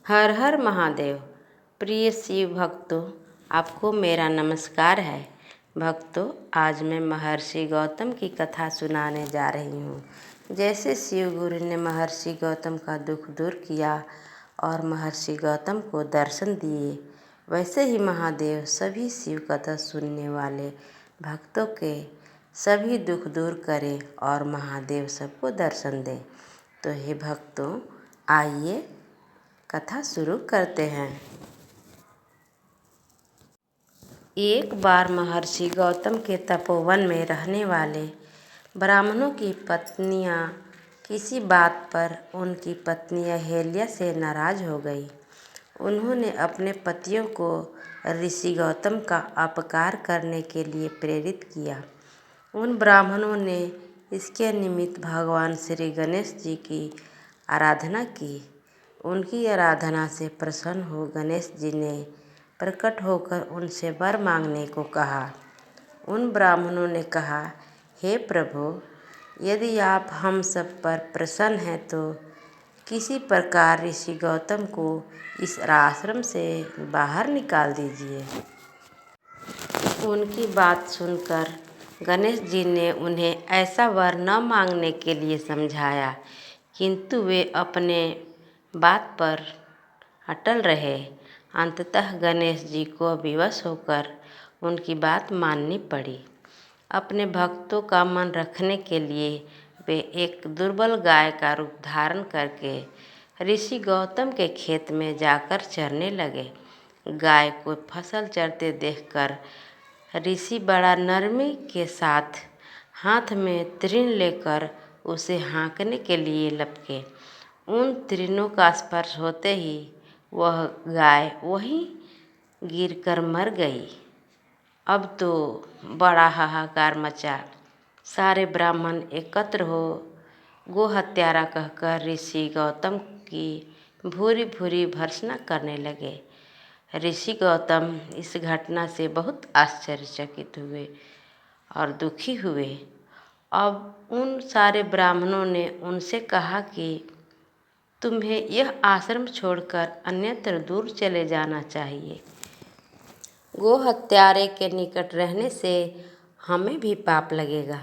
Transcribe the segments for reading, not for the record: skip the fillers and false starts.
हर हर महादेव। प्रिय शिव भक्तों, आपको मेरा नमस्कार है। भक्तों, आज मैं महर्षि गौतम की कथा सुनाने जा रही हूँ। जैसे शिव गुरु ने महर्षि गौतम का दुख दूर किया और महर्षि गौतम को दर्शन दिए, वैसे ही महादेव सभी शिव कथा सुनने वाले भक्तों के सभी दुख दूर करें और महादेव सबको दर्शन दें। तो हे भक्तों, आइए कथा शुरू करते हैं। एक बार महर्षि गौतम के तपोवन में रहने वाले ब्राह्मणों की पत्नियां किसी बात पर उनकी पत्नी अहेल्या से नाराज हो गई। उन्होंने अपने पतियों को ऋषि गौतम का अपकार करने के लिए प्रेरित किया। उन ब्राह्मणों ने इसके निमित्त भगवान श्री गणेश जी की आराधना की। उनकी आराधना से प्रसन्न हो गणेश जी ने प्रकट होकर उनसे वर मांगने को कहा। उन ब्राह्मणों ने कहा, हे प्रभु, यदि आप हम सब पर प्रसन्न हैं तो किसी प्रकार ऋषि गौतम को इस आश्रम से बाहर निकाल दीजिए। उनकी बात सुनकर गणेश जी ने उन्हें ऐसा वर न मांगने के लिए समझाया, किंतु वे अपने बात पर अटल रहे। अंततः गणेश जी को विवश होकर उनकी बात माननी पड़ी। अपने भक्तों का मन रखने के लिए वे एक दुर्बल गाय का रूप धारण करके ऋषि गौतम के खेत में जाकर चरने लगे। गाय को फसल चरते देखकर ऋषि बड़ा नरमी के साथ हाथ में तृण लेकर उसे हाँकने के लिए लपके। उन तृणों का स्पर्श होते ही वह गाय वहीं गिरकर मर गई। अब तो बड़ा हाहाकार मचा। सारे ब्राह्मण एकत्र हो गो हत्यारा कहकर ऋषि गौतम की भूरी भूरी भर्त्सना करने लगे। ऋषि गौतम इस घटना से बहुत आश्चर्यचकित हुए और दुखी हुए। अब उन सारे ब्राह्मणों ने उनसे कहा कि तुम्हें यह आश्रम छोड़कर अन्यत्र दूर चले जाना चाहिए। गो हत्यारे के निकट रहने से हमें भी पाप लगेगा।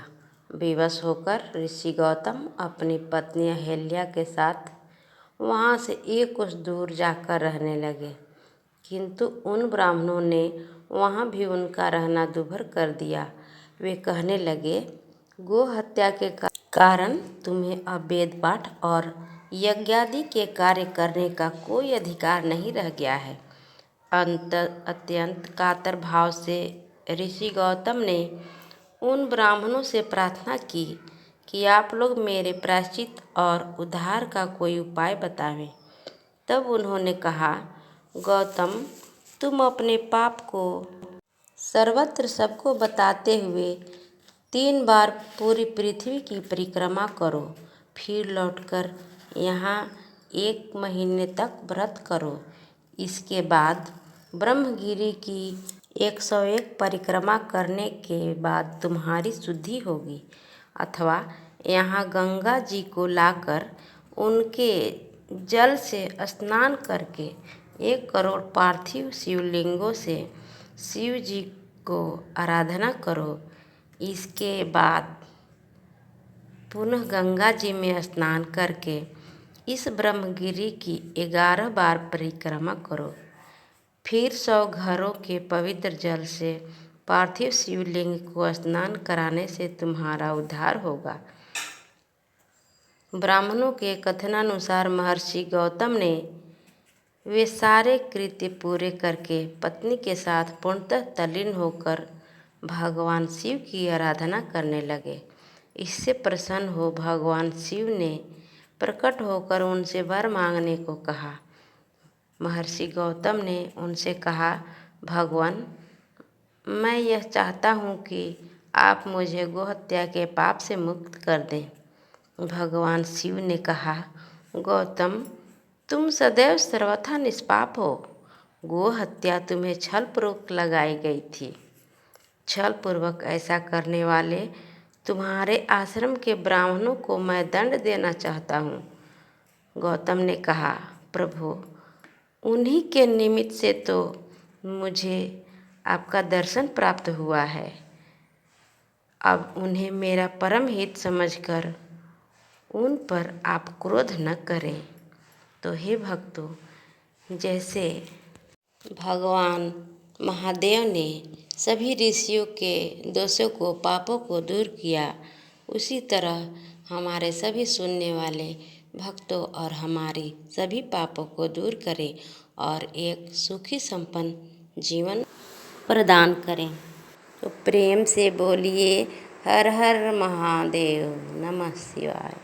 विवश होकर ऋषि गौतम अपनी पत्नी अहेल्या के साथ वहाँ से एक कुछ दूर जाकर रहने लगे, किंतु उन ब्राह्मणों ने वहाँ भी उनका रहना दूभर कर दिया। वे कहने लगे, गो हत्या के कारण तुम्हें अब वेद पाठ और यज्ञादि के कार्य करने का कोई अधिकार नहीं रह गया है। अत्यंत कातर भाव से ऋषि गौतम ने उन ब्राह्मणों से प्रार्थना की कि आप लोग मेरे प्रायश्चित और उद्धार का कोई उपाय बतावें। तब उन्होंने कहा, गौतम, तुम अपने पाप को सर्वत्र सबको बताते हुए 3 बार पूरी पृथ्वी की परिक्रमा करो, फिर लौटकर यहाँ 1 महीने तक व्रत करो। इसके बाद ब्रह्मगिरि की 101 परिक्रमा करने के बाद तुम्हारी शुद्धि होगी, अथवा यहाँ गंगा जी को लाकर उनके जल से स्नान करके 1 करोड़ पार्थिव शिवलिंगों से शिव जी को आराधना करो। इसके बाद पुनः गंगा जी में स्नान करके इस ब्रह्मगिरि की 11 बार परिक्रमा करो। फिर 100 घरों के पवित्र जल से पार्थिव शिवलिंग को स्नान कराने से तुम्हारा उद्धार होगा। ब्राह्मणों के कथनानुसार महर्षि गौतम ने वे सारे कृत्य पूरे करके पत्नी के साथ पूर्णतः तल्लीन होकर भगवान शिव की आराधना करने लगे। इससे प्रसन्न हो भगवान शिव ने प्रकट होकर उनसे वर मांगने को कहा। महर्षि गौतम ने उनसे कहा, भगवान, मैं यह चाहता हूँ कि आप मुझे गोहत्या के पाप से मुक्त कर दें। भगवान शिव ने कहा, गौतम, तुम सदैव सर्वथा निष्पाप हो। गो हत्या तुम्हें छलपूर्वक लगाई गई थी। छलपूर्वक ऐसा करने वाले तुम्हारे आश्रम के ब्राह्मणों को मैं दंड देना चाहता हूँ। गौतम ने कहा, प्रभु, उन्हीं के निमित्त से तो मुझे आपका दर्शन प्राप्त हुआ है। अब उन्हें मेरा परम हित समझकर उन पर आप क्रोध न करें। तो हे भक्तों, जैसे भगवान महादेव ने सभी ऋषियों के दोषों को, पापों को दूर किया, उसी तरह हमारे सभी सुनने वाले भक्तों और हमारी सभी पापों को दूर करें और एक सुखी संपन्न जीवन प्रदान करें। तो प्रेम से बोलिए हर हर महादेव, नमः शिवाय।